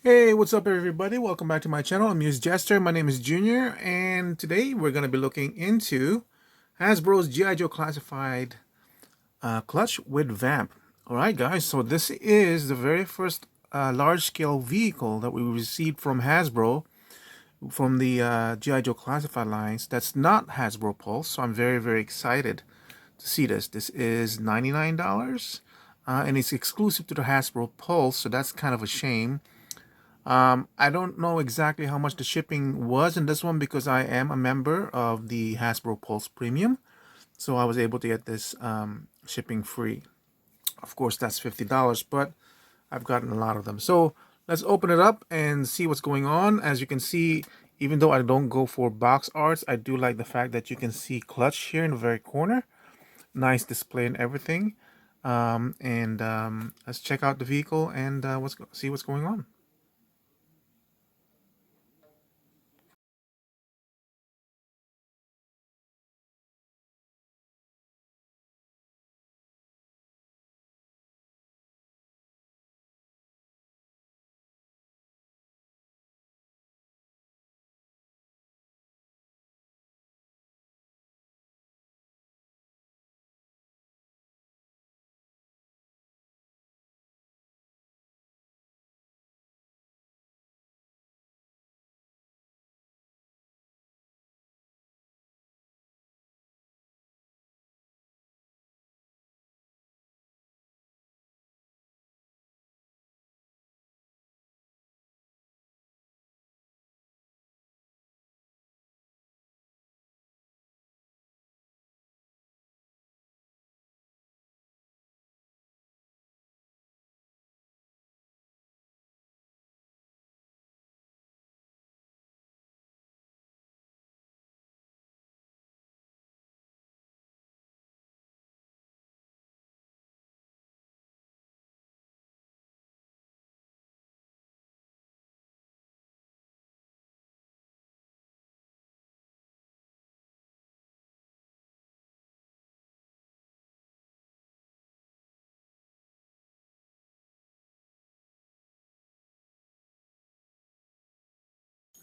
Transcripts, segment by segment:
Hey, what's up everybody? Welcome back to my channel. I'm Muse Jester. My name is Junior, and today we're going to be looking into Hasbro's G.I. Joe Classified clutch with Vamp. Alright guys, so this is the very first large-scale vehicle that we received from Hasbro from the G.I. Joe Classified lines. That's not Hasbro Pulse, so I'm very excited to see this. This is $99 and it's exclusive to the Hasbro Pulse, so that's kind of a shame. I don't know exactly how much the shipping was in this one because I am a member of the Hasbro Pulse Premium. So I was able to get this shipping free. Of course, that's $50, but I've gotten a lot of them. So let's open it up and see what's going on. As you can see, even though I don't go for box arts, I do like the fact that you can see clutch here in the very corner. Nice display and everything. Let's check out the vehicle and see what's going on.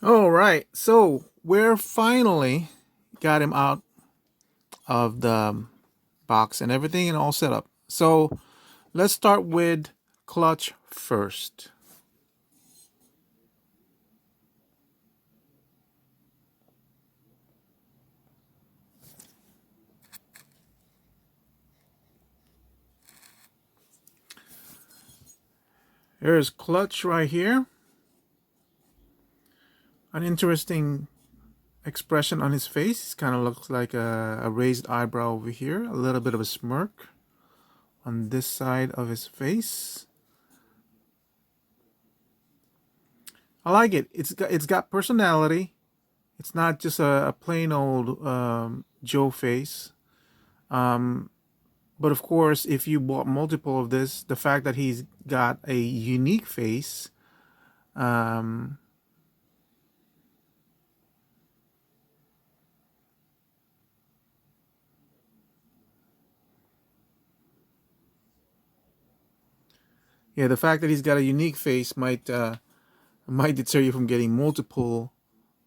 All right, so we're finally got him out of the box and everything and all set up. So let's start with clutch first. Here's clutch right here. An interesting expression on his face. Kind of looks like a raised eyebrow over here. A little bit of a smirk on this side of his face. I like it. It's got personality. It's not just a plain old Joe face. Um, but of course, if you bought multiple of this, the fact that he's got a unique face, um, yeah, the fact that he's got a unique face might deter you from getting multiple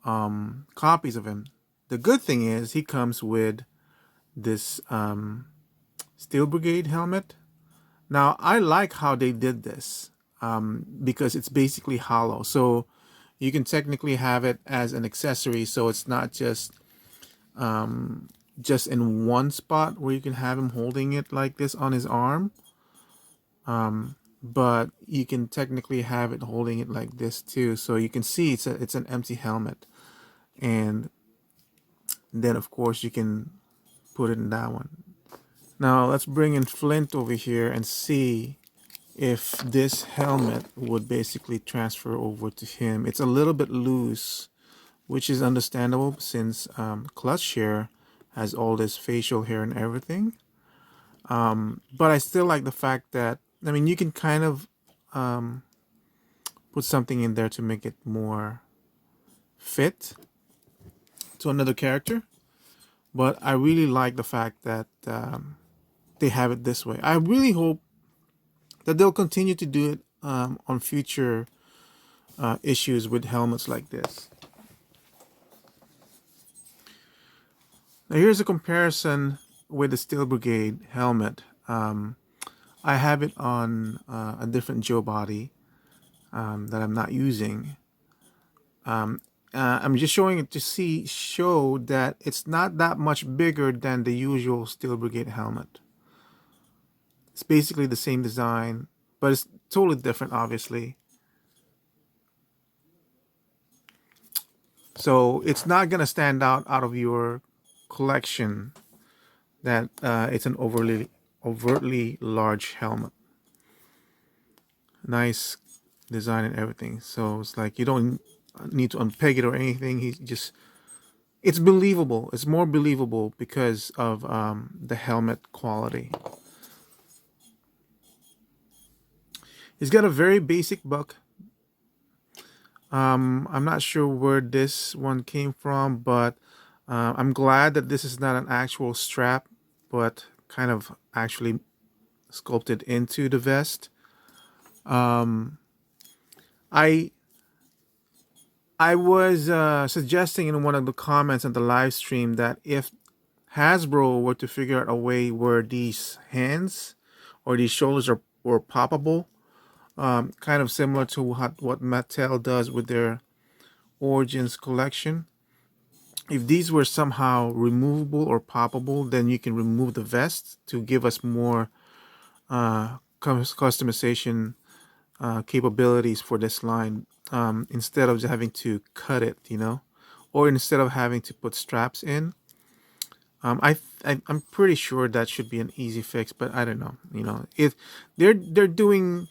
copies of him. The good thing is he comes with this Steel Brigade helmet. Now I like how they did this because it's basically hollow, so you can technically have it as an accessory. So it's not just in one spot where you can have him holding it like this on his arm, but you can technically have it holding it like this too. So you can see it's an empty helmet, and then of course you can put it in that one. Now let's bring in Flint over here and see if this helmet would basically transfer over to him. It's a little bit loose, which is understandable since Clutch here has all this facial hair and everything. But I still like the fact that, I mean, you can kind of put something in there to make it more fit to another character. But I really like the fact that they have it this way. I really hope that they'll continue to do it on future issues with helmets like this. Now here's a comparison with the Steel Brigade helmet. I have it on a different Joe body that I'm not using. I'm just showing it to show that it's not that much bigger than the usual Steel Brigade helmet. It's basically the same design, but it's totally different, obviously. So it's not gonna stand out of your collection that it's an overtly large helmet. Nice design and everything. So it's like you don't need to unpeg it or anything. It's believable. It's more believable because of the helmet quality. He's got a very basic buck. I'm not sure where this one came from, but I'm glad that this is not an actual strap, but kind of actually sculpted into the vest. I I was suggesting in one of the comments on the live stream that if Hasbro were to figure out a way where these hands or these shoulders were poppable, kind of similar to what Mattel does with their Origins collection. If these were somehow removable or poppable, then you can remove the vest to give us more customization capabilities for this line, instead of just having to cut it, or instead of having to put straps in. I'm pretty sure that should be an easy fix, but I don't know. If they're doing,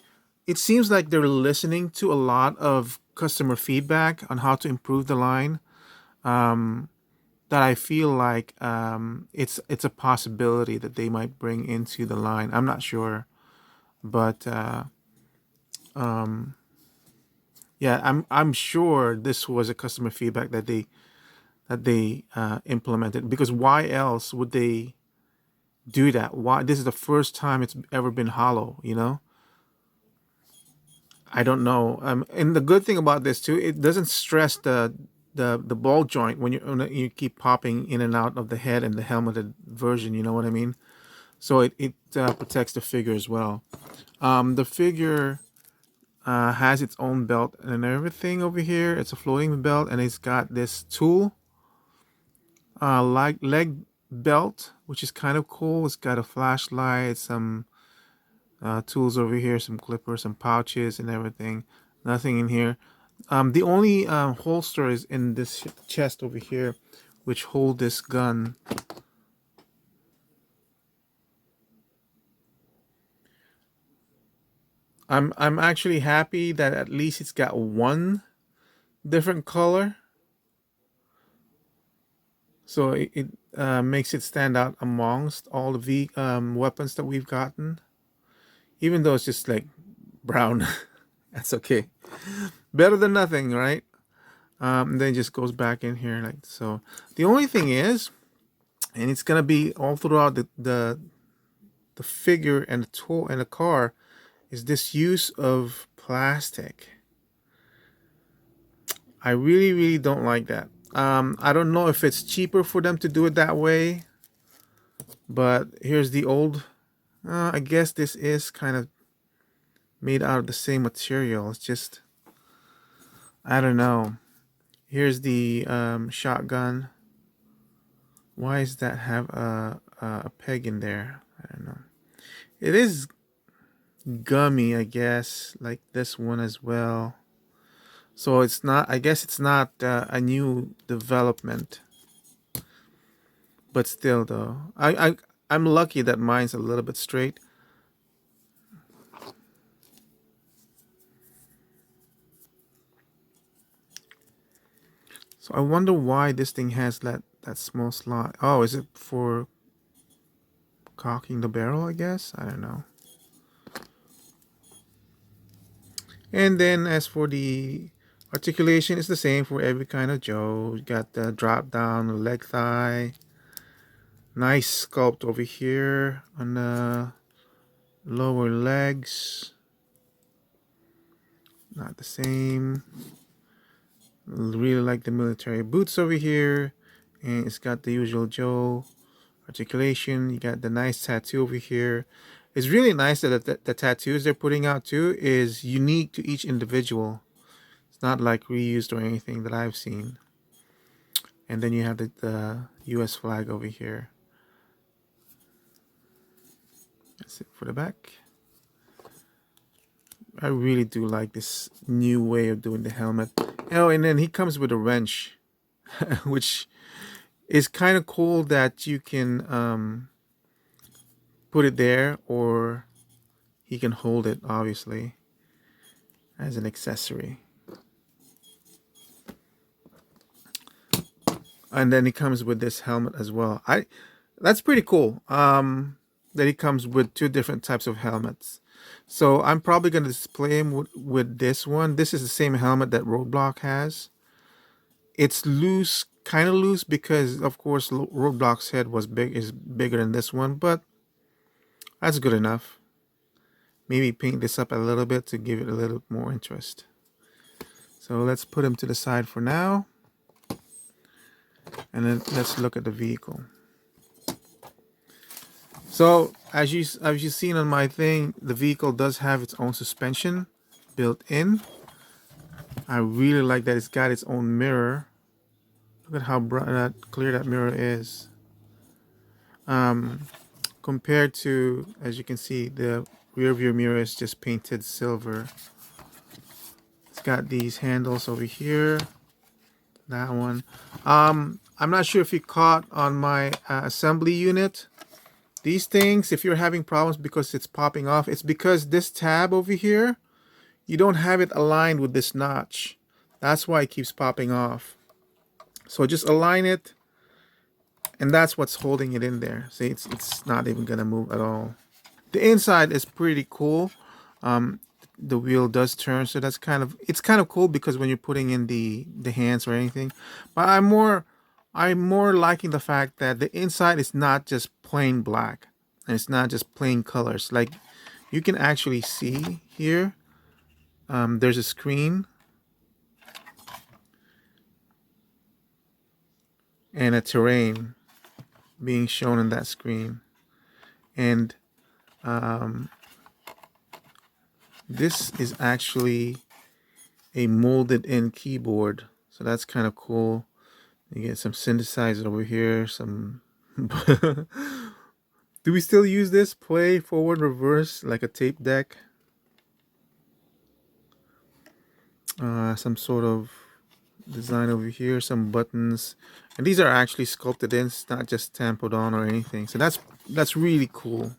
it seems like they're listening to a lot of customer feedback on how to improve the line. That I feel like it's a possibility that they might bring into the line. I'm not sure, but yeah, I'm sure this was a customer feedback that they implemented, because why else would they do that? Why this is the first time it's ever been hollow? I don't know. And the good thing about this too, it doesn't stress the ball joint when you keep popping in and out of the head and the helmeted version. You know what I mean? So it protects the figure as well. The figure has its own belt and everything over here. It's a floating belt, and it's got this tool like leg belt, which is kind of cool. It's got a flashlight, some tools over here, some clippers, some pouches, and everything. Nothing in here. The only holster is in this chest over here, which hold this gun. I'm actually happy that at least it's got one different color, so it makes it stand out amongst all the weapons that we've gotten. Even though it's just like brown, that's okay. Better than nothing, right? Then it just goes back in here like so. The only thing is, and it's gonna be all throughout the figure and the tool and the car, is this use of plastic. I really, really don't like that. I don't know if it's cheaper for them to do it that way, but here's the old. I guess this is kind of made out of the same material. It's just, I don't know. Here's the shotgun. Why does that have a peg in there? I don't know. It is gummy, I guess, like this one as well. So it's not. I guess it's not a new development, but still, though, I'm lucky that mine's a little bit straight. So I wonder why this thing has that small slot. Oh, is it for cocking the barrel? I guess I don't know. And then as for the articulation, it's the same for every kind of Joe. You got the drop down, the leg thigh. Nice sculpt over here on the lower legs. Not the same. Really like the military boots over here. And it's got the usual Joe articulation. You got the nice tattoo over here. It's really nice that the tattoos they're putting out too is unique to each individual. It's not like reused or anything that I've seen. And then you have the US flag over here. That's it for the back. I really do like this new way of doing the helmet. Oh, and then he comes with a wrench, which is kind of cool that you can put it there, or he can hold it, obviously, as an accessory. And then he comes with this helmet as well. That's pretty cool. That he comes with two different types of helmets. So I'm probably going to display him with this one. This is the same helmet that Roadblock has. It's loose, kind of loose, because of course Roadblock's head is bigger than this one, but that's good enough. Maybe paint this up a little bit to give it a little more interest. So let's put him to the side for now. And then let's look at the vehicle. So as you've seen on my thing, the vehicle does have its own suspension built in. I really like that it's got its own mirror. Look at how bright, clear that mirror is. Compared to, as you can see, the rear view mirror is just painted silver. It's got these handles over here. That one. I'm not sure if you caught on my assembly unit. These things, if you're having problems because it's popping off, it's because this tab over here, you don't have it aligned with this notch. That's why it keeps popping off. So just align it, and that's what's holding it in there. See, it's not even gonna move at all. The inside is pretty cool. The wheel does turn, so it's kind of cool because when you're putting in the hands or anything. But I'm more liking the fact that the inside is not just plain black, and it's not just plain colors. Like you can actually see here, there's a screen and a terrain being shown in that screen, and this is actually a molded in keyboard, so that's kind of cool. You get some synthesizer over here, some do we still use this? Play, forward, reverse, like a tape deck. Some sort of design over here, some buttons, and these are actually sculpted in. It's not just stamped on or anything. So that's really cool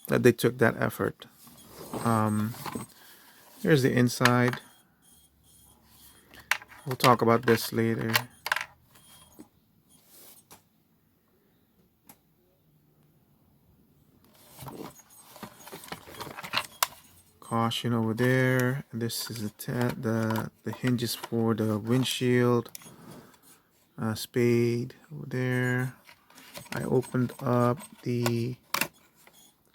that they took that effort. Here's the inside. We'll talk about this later. Caution over there. This is the hinges for the windshield. Spade over there. I opened up the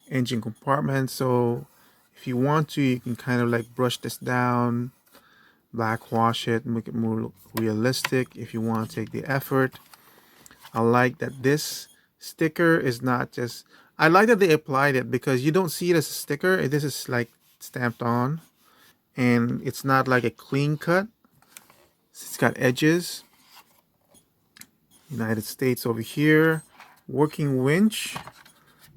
engine compartment, so if you want to, you can kind of like brush this down, black wash it, make it more realistic if you want to take the effort. I like that this sticker is not just, I like that they applied it because you don't see it as a sticker. This is like stamped on, and it's not like a clean cut. It's got edges. United States over here. Working winch.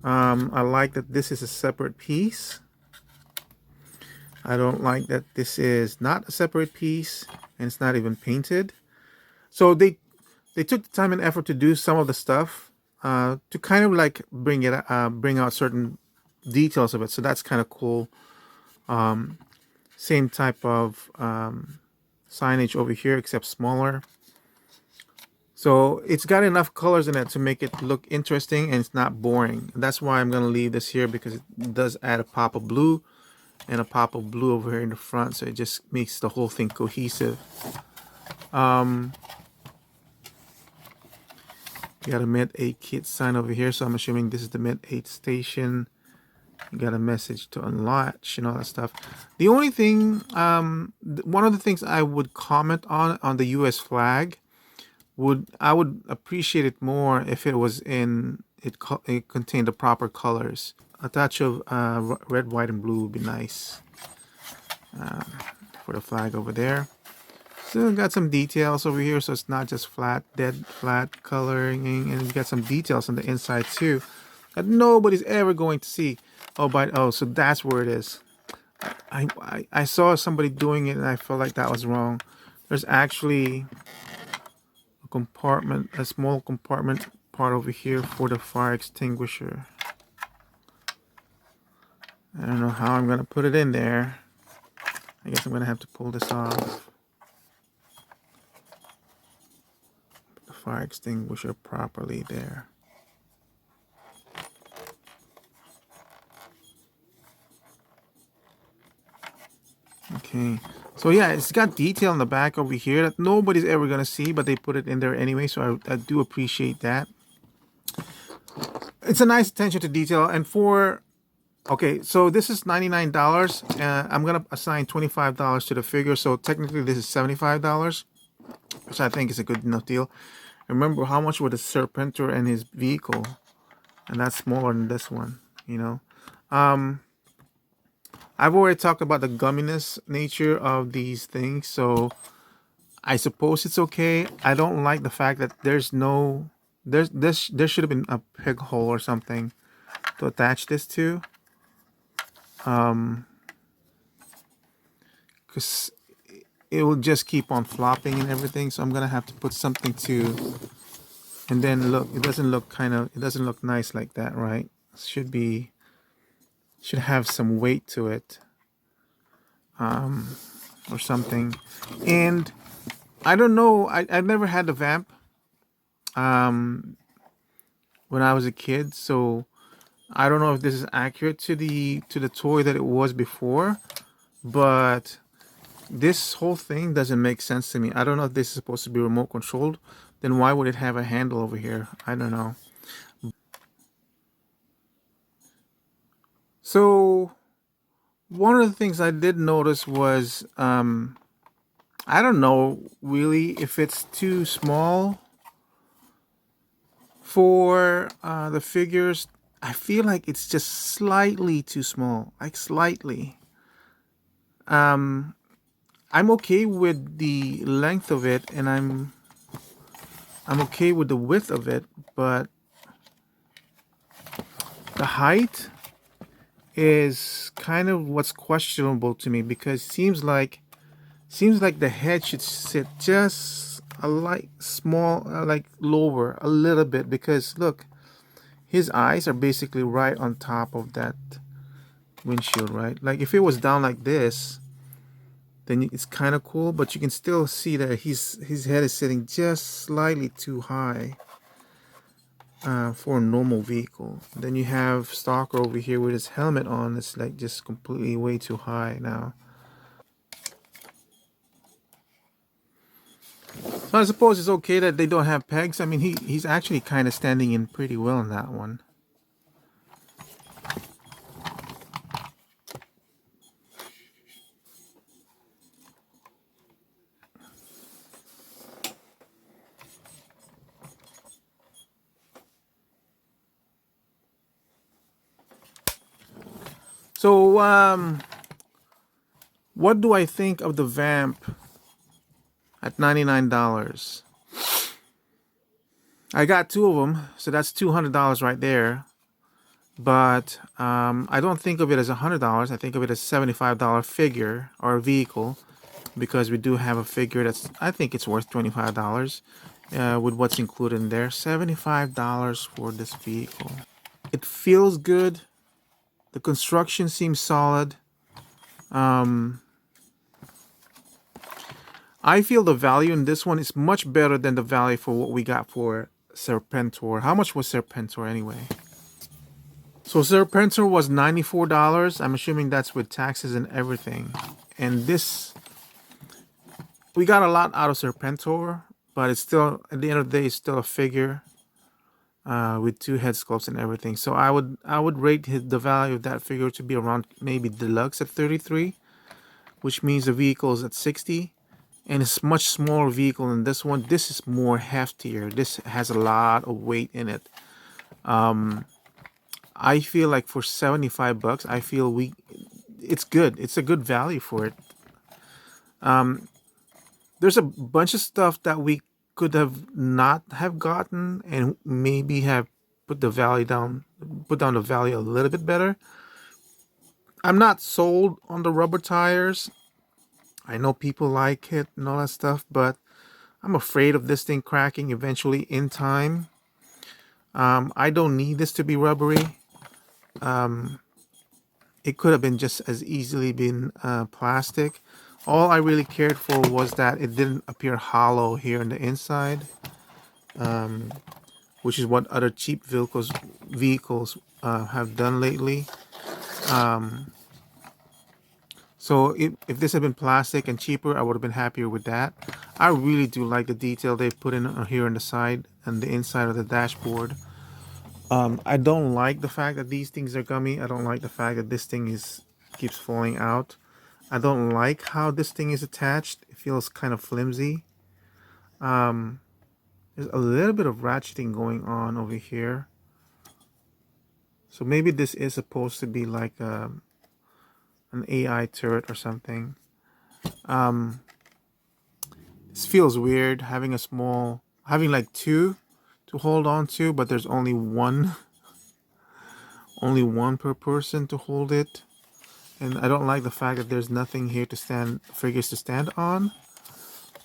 I like that this is a separate piece. I don't like that this is not a separate piece and it's not even painted. So they took the time and effort to do some of the stuff to kind of like bring out certain details of it. So that's kind of cool. Same type of signage over here, except smaller. So it's got enough colors in it to make it look interesting and it's not boring. That's why I'm going to leave this here, because it does add a pop of blue and a pop of blue over here in the front. So it just makes the whole thing cohesive. You got a Med 8 kit sign over here. So I'm assuming this is the Med 8 station. You got a message to unlatch and all that stuff. The only thing, one of the things I would comment on the U.S. flag I would appreciate it more if it was in it contained the proper colors. A touch of red, white, and blue would be nice for the flag over there. Still got some details over here, so it's not just flat, dead flat coloring, and you got some details on the inside too that nobody's ever going to see. Oh, so that's where it is. I saw somebody doing it and I felt like that was wrong. There's actually a compartment, a small compartment part over here for the fire extinguisher. I don't know how I'm gonna put it in there. I guess I'm gonna have to pull this off. Put the fire extinguisher properly there. Okay, so yeah, it's got detail in the back over here that nobody's ever gonna see, but they put it in there anyway, so I do appreciate that. It's a nice attention to detail. And for, okay, so this is $99. I'm gonna assign $25 to the figure, so technically this is $75, which I think is a good enough deal. Remember how much was the Serpentor and his vehicle, and that's smaller than this one, you know. I've already talked about the gumminess nature of these things, so I suppose it's okay. I don't like the fact that there should have been a peg hole or something to attach this to, because it will just keep on flopping and everything. So I'm gonna have to put something to, and then look, it doesn't look nice like that, right? Should have some weight to it, or something. And I don't know, I've never had the Vamp when I was a kid, so I don't know if this is accurate to the toy that it was before, but this whole thing doesn't make sense to me. I don't know if this is supposed to be remote controlled. Then why would it have a handle over here? I don't know. So one of the things I did notice was, I don't know really if it's too small for the figures. I feel like it's just slightly too small, like slightly. I'm okay with the length of it, and I'm okay with the width of it, but the height is kind of what's questionable to me, because seems like the head should sit just a light small, like lower a little bit, because look, his eyes are basically right on top of that windshield, right? Like if it was down like this, then it's kind of cool, but you can still see that his head is sitting just slightly too high for a normal vehicle. Then you have Stalker over here with his helmet on. It's like just completely way too high now. So I suppose it's okay that they don't have pegs. I mean, he's actually kind of standing in pretty well in that one. So, what do I think of the Vamp at $99? I got two of them, so that's $200 right there. But I don't think of it as $100. I think of it as $75 figure or vehicle, because we do have a figure that's, I think it's worth $25 with what's included in there. $75 for this vehicle. It feels good. The construction seems solid. I feel the value in this one is much better than the value for what we got for Serpentor. How much was Serpentor anyway? So Serpentor was $94. I'm assuming that's with taxes and everything. And this, we got a lot out of Serpentor, but it's still, at the end of the day, it's still a figure. with two head sculpts and everything. So I would rate the value of that figure to be around maybe deluxe at 33, which means the vehicle is at 60, and it's much smaller vehicle than this one. This is more heftier. This has a lot of weight in it. I feel like for 75 bucks, I feel it's good. It's a good value for it. There's a bunch of stuff that we could have not have gotten and maybe have put the value down, put down the value a little bit better. I'm not sold on the rubber tires. I know people like it and all that stuff, but I'm afraid of this thing cracking eventually in time. I don't need this to be rubbery. It could have been just as easily been plastic. All I really cared for was that it didn't appear hollow here on the inside, which is what other cheap vehicles have done lately. So if this had been plastic and cheaper, I would have been happier with that. I really do like the detail they put in here on the side and the inside of the dashboard. I don't like the fact that these things are gummy. I don't like the fact that this thing keeps falling out. I don't like how this thing is attached. It feels kind of flimsy. There's a little bit of ratcheting going on over here. So maybe this is supposed to be like an AI turret or something. This feels weird having having like two to hold on to, but there's only one per person to hold it. And I don't like the fact that there's nothing here figures to stand on.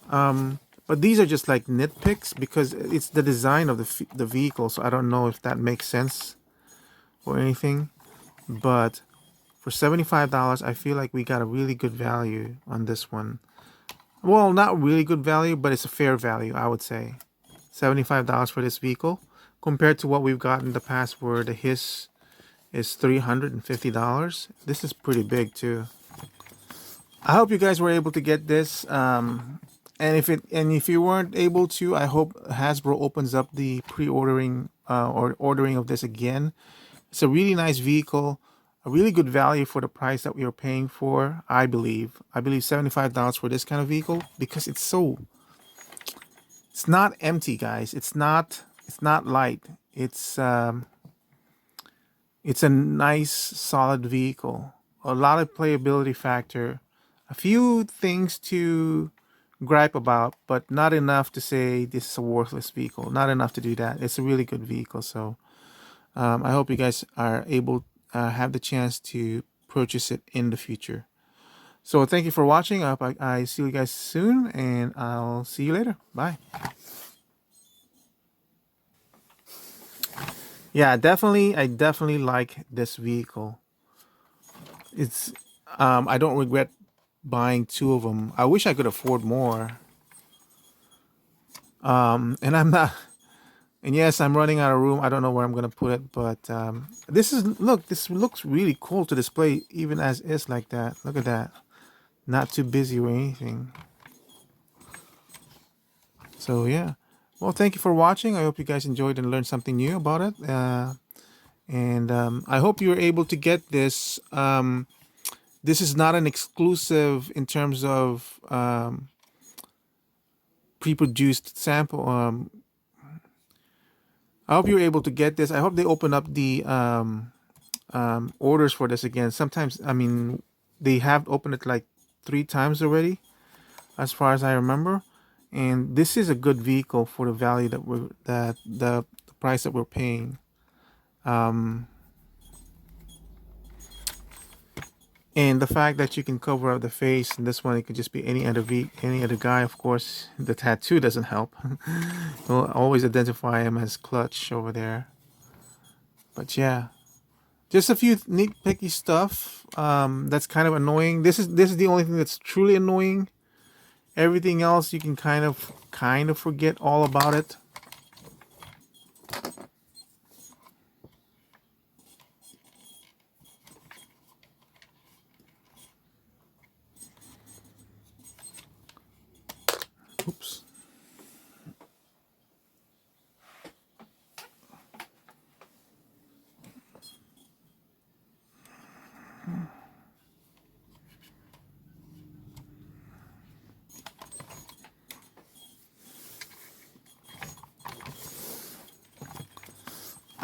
But these are just like nitpicks because it's the design of the vehicle, so I don't know if that makes sense or anything. But for $75, I feel like we got a really good value on this one. Well, not really good value, but it's a fair value, I would say. $75 for this vehicle compared to what we've got in the past where the Hiss is $350. This is pretty big too. I hope you guys were able to get this. And if you weren't able to, I hope Hasbro opens up the pre-ordering or ordering of this again. It's a really nice vehicle, a really good value for the price that we are paying for. I believe $75 for this kind of vehicle because it's not empty, guys. It's not light. It's a nice solid vehicle. A lot of playability factor. A few things to gripe about, but not enough to say this is a worthless vehicle. Not enough to do that. It's a really good vehicle. So I hope you guys are able have the chance to purchase it in the future. So thank you for watching. I hope I see you guys soon, and I'll see you later. Bye. Yeah, I definitely like this vehicle. It's I don't regret buying two of them. I wish I could afford more. And I'm not. And yes, I'm running out of room. I don't know where I'm gonna put it, but this looks really cool to display even as is like that. Look at that. Not too busy or anything. So yeah. Well, thank you for watching. I hope you guys enjoyed and learned something new about it. And I hope you were able to get this. This is not an exclusive in terms of pre-produced sample. I hope you were able to get this. I hope they open up the orders for this again. Sometimes, I mean, they have opened it like 3 times already, as far as I remember. And this is a good vehicle for the value that the price that we're paying. And the fact that you can cover up the face, and this one it could just be any other guy. Of course, the tattoo doesn't help. We'll always identify him as Clutch over there. But yeah, just a few nitpicky stuff. That's kind of annoying. This is the only thing that's truly annoying. Everything else you can kind of forget all about it. Oops.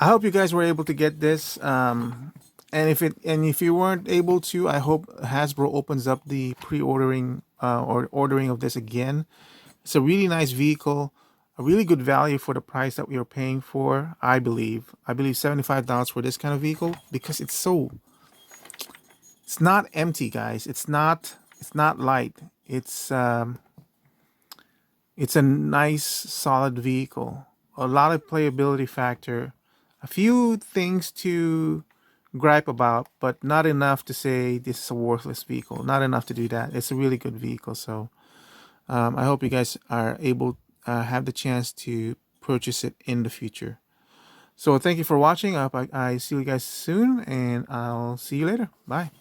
I hope you guys were able to get this. And if you weren't able to, I hope Hasbro opens up the pre-ordering or ordering of this again. It's a really nice vehicle, a really good value for the price that we are paying for. I believe $75 for this kind of vehicle, because it's not empty, guys. It's not light. It's a nice, solid vehicle. A lot of playability factor. A few things to gripe about, but not enough to say this is a worthless vehicle. Not enough to do that. It's a really good vehicle. So I hope you guys are able have the chance to purchase it in the future. So thank you for watching. I see you guys soon, and I'll see you later. Bye.